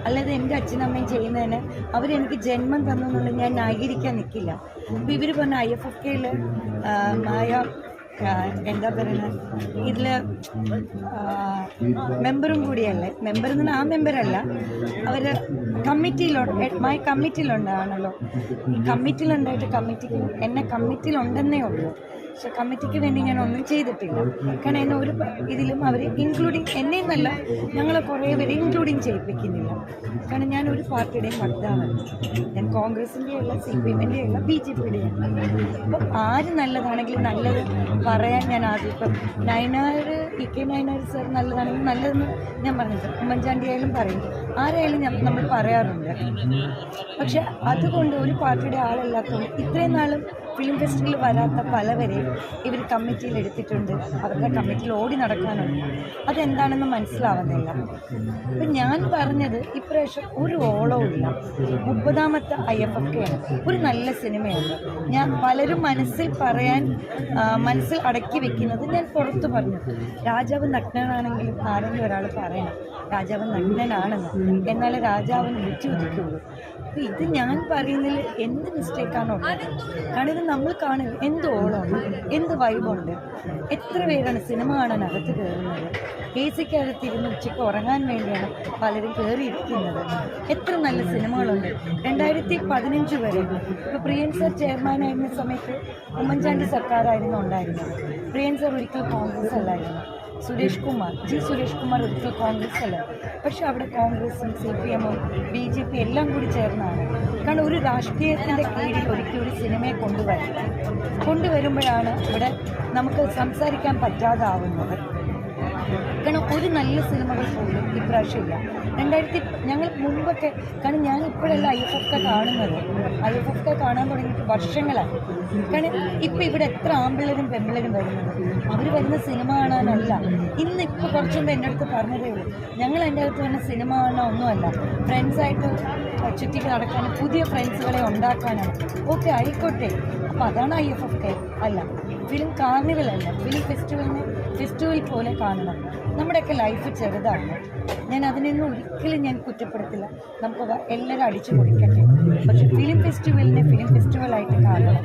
അല്ലാതെ എൻ്റെ അച്ഛനമ്മയും ചെയ്യുന്നതിന് അവരെനിക്ക് ജന്മം തന്നു എന്നുള്ളത് ഞാൻ ന്യായീകരിക്കാൻ നിൽക്കില്ല. അപ്പോൾ ഇവർ പറഞ്ഞ IFFKയിൽ മായ എന്താ പറയുന്നത്, ഇതിൽ മെമ്പറും കൂടിയല്ലേ, മെമ്പർ എന്ന് പറഞ്ഞാൽ ആ മെമ്പറല്ല, അവർ കമ്മിറ്റിയിലുണ്ടാണല്ലോ. ഈ കമ്മിറ്റിയിലുണ്ടായിട്ട് കമ്മിറ്റിക്ക് എന്നെ കമ്മിറ്റിയിലുണ്ടെന്നേ ഉള്ളൂ. പക്ഷെ കമ്മിറ്റിക്ക് വേണ്ടി ഞാൻ ഒന്നും ചെയ്തിട്ടില്ല. കാരണം എന്നെ ഒരു ഇതിലും അവർ ഇൻക്ലൂഡിങ് എന്നെ എന്നല്ല, ഞങ്ങളെ കുറേ പേര് ഇൻക്ലൂഡിങ് ചെയ്യിപ്പിക്കുന്നില്ല. കാരണം ഞാൻ ഒരു പാർട്ടിയുടെയും വക്താവല്ല. ഞാൻ കോൺഗ്രസിൻ്റെ അല്ല, CPM-ൻ്റെ അല്ല, BJP-യുടെയും. അപ്പം ആര് നല്ലതാണെങ്കിലും നല്ലത് പറയാൻ ഞാൻ ആദ്യം, ഇപ്പം EK നയനാർ സാർ നല്ലതാണെങ്കിൽ നല്ലതെന്ന് ഞാൻ പറഞ്ഞിട്ട്, ഉമ്മൻചാണ്ടി ആയാലും പറയും, ആരായാലും നമ്മൾ പറയാറുണ്ട്. പക്ഷെ അതുകൊണ്ട് ഒരു പാർട്ടിയുടെ ആളല്ലാത്തതുകൊണ്ട് ഇത്രയും നാളും ഫിലിം ഫെസ്റ്റിവൽ വരാത്ത പലവരെയും ഇവർ കമ്മിറ്റിയിൽ എടുത്തിട്ടുണ്ട്. അവരുടെ കമ്മിറ്റിയിൽ ഓടി നടക്കാനുണ്ട്. അതെന്താണെന്ന് മനസ്സിലാവുന്നില്ല. അപ്പം ഞാൻ പറഞ്ഞത് ഇപ്രാവശ്യം ഒരു ഓളവും ഇല്ല. 30ാമത്തെ IFFKയാണ്. ഒരു നല്ല സിനിമയാണ്. ഞാൻ പലരും മനസ്സിൽ അടക്കി വെക്കുന്നത് ഞാൻ പുറത്ത് പറഞ്ഞു. രാജാവ് നഗ്നനാണെങ്കിലും ആരെങ്കിലും ഒരാൾ പറയണം രാജാവ് നഗ്നനാണെന്ന്, എന്നാലേ രാജാവിന് രുചി ഉദിക്കുള്ളൂ. അപ്പോൾ ഇത് ഞാൻ പറയുന്നതിൽ എന്ത് മിസ്റ്റേക്കാണുള്ളത്? കാരണം ഇത് നമ്മൾ കാണുന്നത് എന്ത് ഓളമുണ്ട്, എന്ത് വൈബുണ്ട്. എത്ര പേരാണ് സിനിമ കാണാൻ അകത്ത് കയറുന്നത്? AC-ക്കകത്തിരുന്ന് ഉച്ചയ്ക്ക് ഉറങ്ങാൻ വേണ്ടിയാണ് പലരും കയറിയിരിക്കുന്നത്. എത്ര നല്ല സിനിമകളുണ്ട്. 2015 വരെ ഇപ്പോൾ പ്രിയൻ സർ ചെയർമാനായിരുന്ന സമയത്ത് ഉമ്മൻചാണ്ടി സർക്കാരായിരുന്നു ഉണ്ടായിരുന്നത്. പ്രിയൻ സർ ഒരിക്കൽ കോൺഗ്രസ് അല്ലായിരുന്നു. സുരേഷ് കുമാർ ഒരിക്കൽ കോൺഗ്രസ് അല്ല. പക്ഷെ അവിടെ കോൺഗ്രസും CPM-ഉം BJP എല്ലാം കൂടി ചേർന്നാണ്. കാരണം ഒരു രാഷ്ട്രീയത്തിൻ്റെ കീഴിൽ ഒരിക്കലും ഒരു സിനിമയെ കൊണ്ടുവരുമ്പോഴാണ് ഇവിടെ നമുക്ക് സംസാരിക്കാൻ പറ്റാതാവുന്നത്. കാരണം ഒരു നല്ല സിനിമകൾ പോലും ഇപ്രാവശ്യമില്ല. ഞങ്ങൾ മുൻപൊക്കെ, കാരണം ഞാൻ ഇപ്പോഴല്ല IFFK കാണുന്നത്. IFFK കാണാൻ തുടങ്ങിയിട്ട് വർഷങ്ങളായി. കാരണം ഇപ്പം ഇവിടെ എത്ര ആമ്പിള്ളരും പെമ്പിള്ളരും വരുന്നത്, അവർ വരുന്ന സിനിമ കാണാനല്ല. ഇന്നിപ്പോൾ കുറച്ച് മുമ്പ് എൻ്റെ അടുത്ത് പറഞ്ഞതേ ഉള്ളൂ, ഞങ്ങൾ എൻ്റെ അടുത്ത് വരുന്ന സിനിമ കാണാൻ ഒന്നുമല്ല, ഫ്രണ്ട്സായിട്ട് ചുറ്റിക്ക് നടക്കാനും പുതിയ ഫ്രണ്ട്സുകളെ ഉണ്ടാക്കാനാണ്. ഓക്കെ, ആയിക്കോട്ടെ. അപ്പോൾ അതാണ് IFFK അല്ല. ഫിലിം കാർണിവൽ അല്ല, ഫിലിം ഫെസ്റ്റിവൽ പോലെ കാണണം. നമ്മുടെയൊക്കെ ലൈഫ് ചെറുതാണ്. ഞാൻ അതിനൊന്നും ഒരിക്കലും ഞാൻ കുറ്റപ്പെടുത്തില്ല. നമുക്ക് എല്ലാവരും അടിച്ചു പൊളിക്കട്ടെ. പക്ഷെ ഫിലിം ഫെസ്റ്റിവലിനെ ഫിലിം ഫെസ്റ്റിവലായിട്ട് കാണണം.